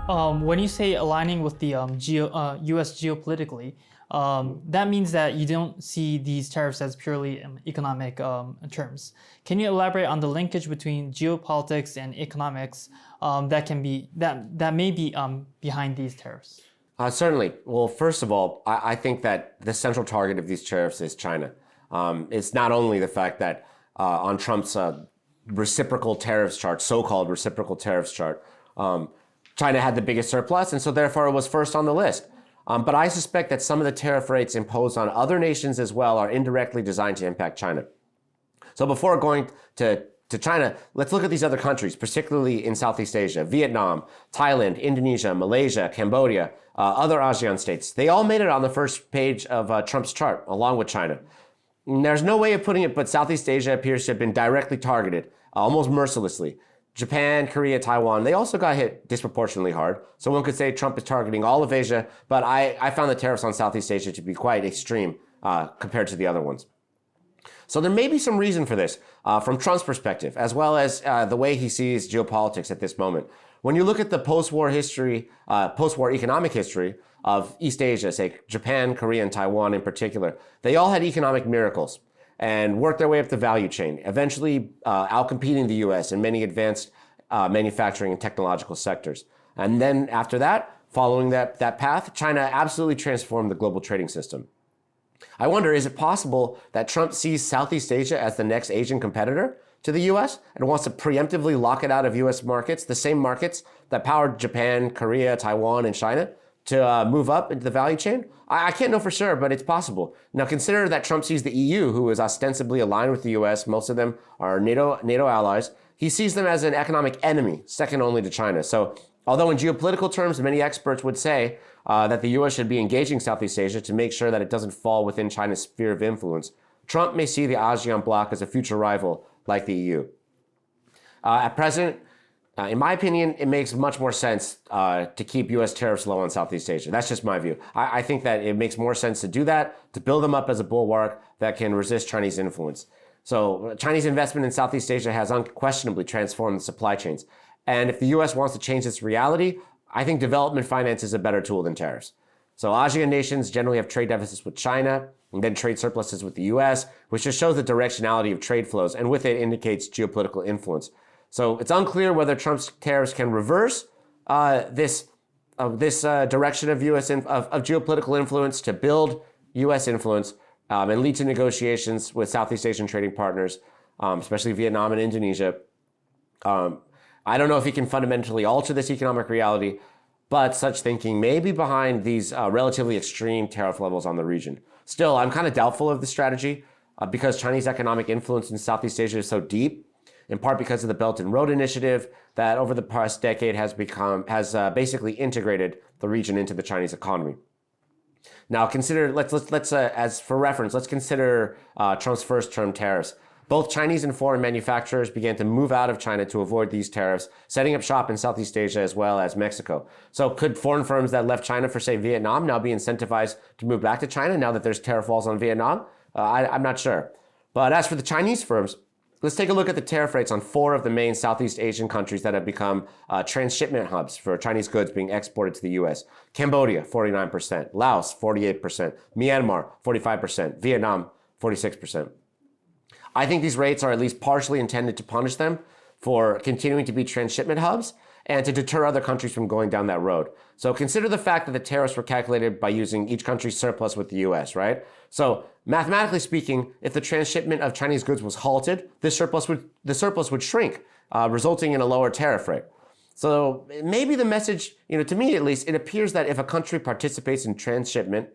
When you say aligning with the U.S. geopolitically, that means that you don't see these tariffs as purely economic terms. Can you elaborate on the linkage between geopolitics and economics that may be behind these tariffs? Certainly. Well, first of all, I think that the central target of these tariffs is China. It's not only the fact that on Trump's reciprocal tariffs chart, so-called reciprocal tariffs chart, China had the biggest surplus, and so therefore it was first on the list. But I suspect that some of the tariff rates imposed on other nations as well are indirectly designed to impact China. So before going to China, let's look at these other countries, particularly in Southeast Asia: Vietnam, Thailand, Indonesia, Malaysia, Cambodia, other ASEAN states. They all made it on the first page of Trump's chart, along with China. And there's no way of putting it, but Southeast Asia appears to have been directly targeted, almost mercilessly. Japan, Korea, Taiwan, they also got hit disproportionately hard. So one could say Trump is targeting all of Asia, but I found the tariffs on Southeast Asia to be quite extreme compared to the other ones. So there may be some reason for this from Trump's perspective, as well as the way he sees geopolitics at this moment. When you look at the post-war history, post-war economic history of East Asia, say Japan, Korea, and Taiwan in particular, they all had economic miracles and worked their way up the value chain, eventually outcompeting the US in many advanced manufacturing and technological sectors. And then after that, following that path, China absolutely transformed the global trading system. I wonder, is it possible that Trump sees Southeast Asia as the next Asian competitor to the US and wants to preemptively lock it out of US markets, the same markets that powered Japan, Korea, Taiwan, and China, to move up into the value chain? I can't know for sure, but it's possible. Now consider that Trump sees the EU, who is ostensibly aligned with the US, most of them are NATO allies. He sees them as an economic enemy, second only to China. So although in geopolitical terms, many experts would say that the US should be engaging Southeast Asia to make sure that it doesn't fall within China's sphere of influence, Trump may see the ASEAN bloc as a future rival like the EU. At present, in my opinion, it makes much more sense to keep U.S. tariffs low on Southeast Asia. That's just my view. I think that it makes more sense to do that, to build them up as a bulwark that can resist Chinese influence. So Chinese investment in Southeast Asia has unquestionably transformed the supply chains. And if the U.S. wants to change this reality, I think development finance is a better tool than tariffs. So ASEAN nations generally have trade deficits with China and then trade surpluses with the U.S., which just shows the directionality of trade flows, and with it indicates geopolitical influence. So it's unclear whether Trump's tariffs can reverse this direction of geopolitical influence to build U.S. influence and lead to negotiations with Southeast Asian trading partners, especially Vietnam and Indonesia. I don't know if he can fundamentally alter this economic reality, but such thinking may be behind these relatively extreme tariff levels on the region. Still, I'm kind of doubtful of the strategy because Chinese economic influence in Southeast Asia is so deep, in part because of the Belt and Road Initiative that over the past decade has basically integrated the region into the Chinese economy. Now consider, as for reference, let's consider Trump's first term tariffs. Both Chinese and foreign manufacturers began to move out of China to avoid these tariffs, setting up shop in Southeast Asia as well as Mexico. So could foreign firms that left China for, say, Vietnam now be incentivized to move back to China now that there's tariff walls on Vietnam? I'm not sure. But as for the Chinese firms, let's take a look at the tariff rates on 4 of the main Southeast Asian countries that have become transshipment hubs for Chinese goods being exported to the U.S. Cambodia, 49%, Laos, 48%, Myanmar, 45%, Vietnam, 46%. I think these rates are at least partially intended to punish them for continuing to be transshipment hubs and to deter other countries from going down that road. So consider the fact that the tariffs were calculated by using each country's surplus with the US, right? So mathematically speaking, if the transshipment of Chinese goods was halted, the surplus would shrink, resulting in a lower tariff rate. So maybe the message, to me at least, it appears that if a country participates in transshipment,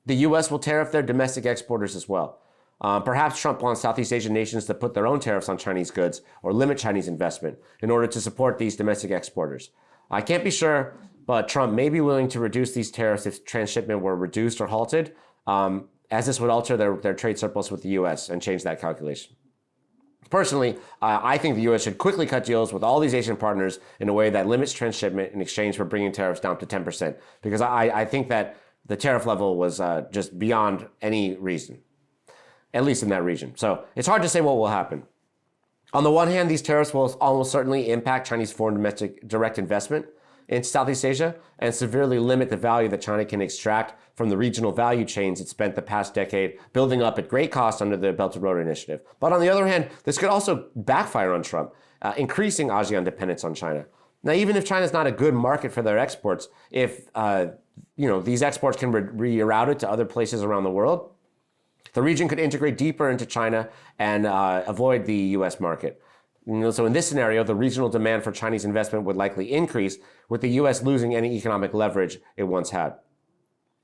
the US will tariff their domestic exporters as well. Perhaps Trump wants Southeast Asian nations to put their own tariffs on Chinese goods or limit Chinese investment in order to support these domestic exporters. I can't be sure, but Trump may be willing to reduce these tariffs if transshipment were reduced or halted, as this would alter their trade surplus with the U.S. and change that calculation. Personally, I think the U.S. should quickly cut deals with all these Asian partners in a way that limits transshipment in exchange for bringing tariffs down to 10%, because I think that the tariff level was just beyond any reason, at least in that region. So it's hard to say what will happen. On the one hand, these tariffs will almost certainly impact Chinese foreign domestic direct investment. in Southeast Asia and severely limit the value that China can extract from the regional value chains it spent the past decade building up at great cost under the Belt and Road Initiative. But on the other hand, this could also backfire on Trump, increasing ASEAN dependence on China. Now, even if China's not a good market for their exports, if these exports can be rerouted to other places around the world, the region could integrate deeper into China and avoid the U.S. market. So in this scenario, the regional demand for Chinese investment would likely increase, with the U.S. losing any economic leverage it once had.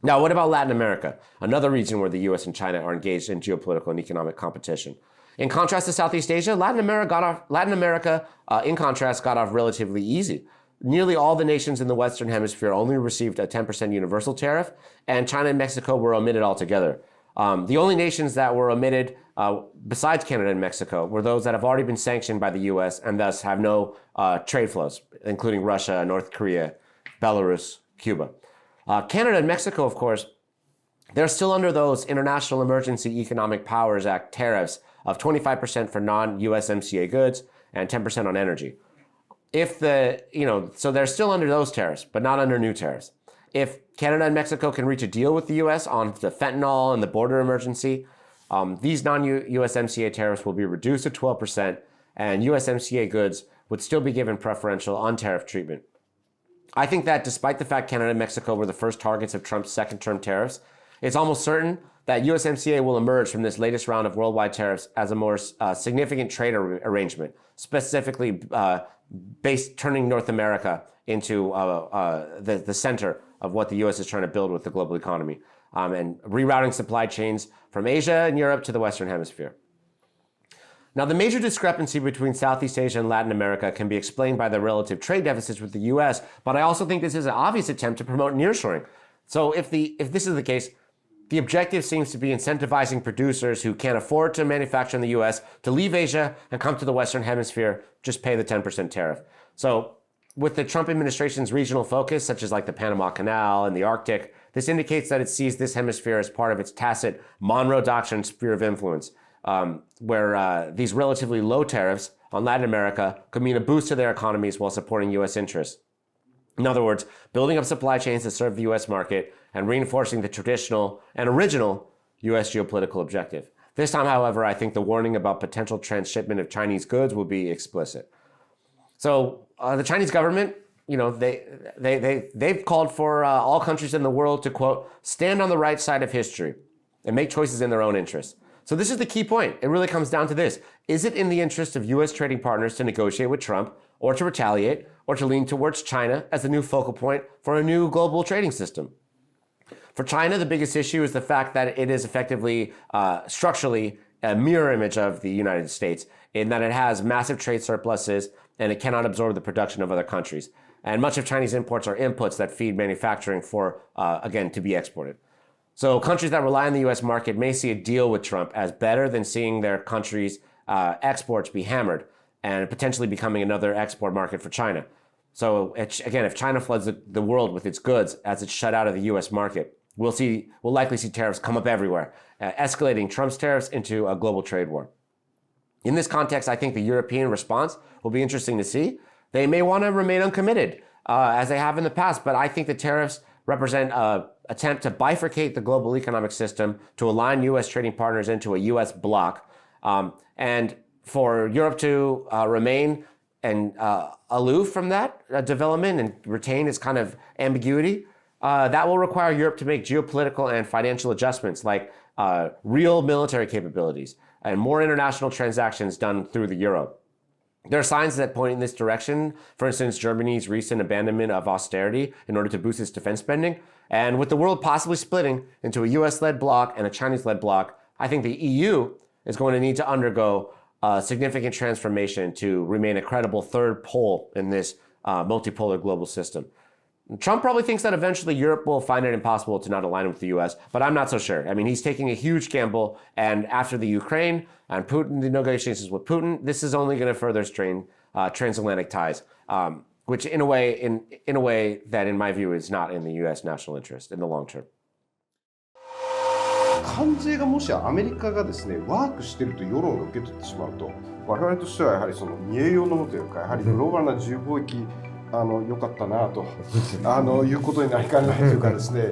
Now, what about Latin America, another region where the U.S. and China are engaged in geopolitical and economic competition? In contrast to Southeast Asia, Latin America, in contrast, got off relatively easy. Nearly all the nations in the Western Hemisphere only received a 10% universal tariff, and China and Mexico were omitted altogether. The only nations that were omitted, besides Canada and Mexico, were those that have already been sanctioned by the U.S. and thus have no trade flows, including Russia, North Korea, Belarus, Cuba. Canada and Mexico, of course, they're still under those International Emergency Economic Powers Act tariffs of 25% for non-USMCA goods and 10% on energy. So they're still under those tariffs, but not under new tariffs. If Canada and Mexico can reach a deal with the U.S. on the fentanyl and the border emergency, these non-USMCA tariffs will be reduced to 12%, and USMCA goods would still be given preferential on-tariff treatment. I think that despite the fact Canada and Mexico were the first targets of Trump's second-term tariffs, it's almost certain that USMCA will emerge from this latest round of worldwide tariffs as a more significant trade arrangement, specifically turning North America into the center of what the U.S. is trying to build with the global economy, and rerouting supply chains from Asia and Europe to the Western Hemisphere. Now, the major discrepancy between Southeast Asia and Latin America can be explained by the relative trade deficits with the U.S., but I also think this is an obvious attempt to promote nearshoring. So if this is the case, the objective seems to be incentivizing producers who can't afford to manufacture in the U.S. to leave Asia and come to the Western Hemisphere, just pay the 10% tariff. So with the Trump administration's regional focus, such as like the Panama Canal and the Arctic, this indicates that it sees this hemisphere as part of its tacit Monroe Doctrine sphere of influence, where these relatively low tariffs on Latin America could mean a boost to their economies while supporting U.S. interests. In other words, building up supply chains to serve the U.S. market and reinforcing the traditional and original U.S. geopolitical objective. This time, however, I think the warning about potential transshipment of Chinese goods will be explicit. So the Chinese government, they've called for all countries in the world to, quote, stand on the right side of history and make choices in their own interests. So this is the key point. It really comes down to this. Is it in the interest of U.S. trading partners to negotiate with Trump or to retaliate or to lean towards China as the new focal point for a new global trading system? For China, the biggest issue is the fact that it is effectively structurally a mirror image of the United States in that it has massive trade surpluses and it cannot absorb the production of other countries. And much of Chinese imports are inputs that feed manufacturing for, again, to be exported. So countries that rely on the U.S. market may see a deal with Trump as better than seeing their country's exports be hammered and potentially becoming another export market for China. So again, if China floods the world with its goods as it's shut out of the U.S. market, we'll likely see tariffs come up everywhere, escalating Trump's tariffs into a global trade war. In this context, I think the European response will be interesting to see. They may want to remain uncommitted, as they have in the past, but I think the tariffs represent an attempt to bifurcate the global economic system to align U.S. trading partners into a U.S. bloc, and for Europe to remain aloof from that development and retain its kind of ambiguity. That will require Europe to make geopolitical and financial adjustments like real military capabilities and more international transactions done through the euro. There are signs that point in this direction. For instance, Germany's recent abandonment of austerity in order to boost its defense spending. And with the world possibly splitting into a US-led bloc and a Chinese-led bloc, I think the EU is going to need to undergo a significant transformation to remain a credible third pole in this multipolar global system. Trump probably thinks that eventually Europe will find it impossible to not align with the US, but I'm not so sure. I mean, he's taking a huge gamble, and after the Ukraine and Putin, the negotiations with Putin, this is only going to further strain transatlantic ties, which in a way that in my view is not in the US national interest in the long term. 関税がもしアメリカがですねワークしていると世論が受け取ってしまうと、我々としてはやはりその見栄養のもというか、やはりグローバルな自由貿易良かったなということになりかねないというかですね、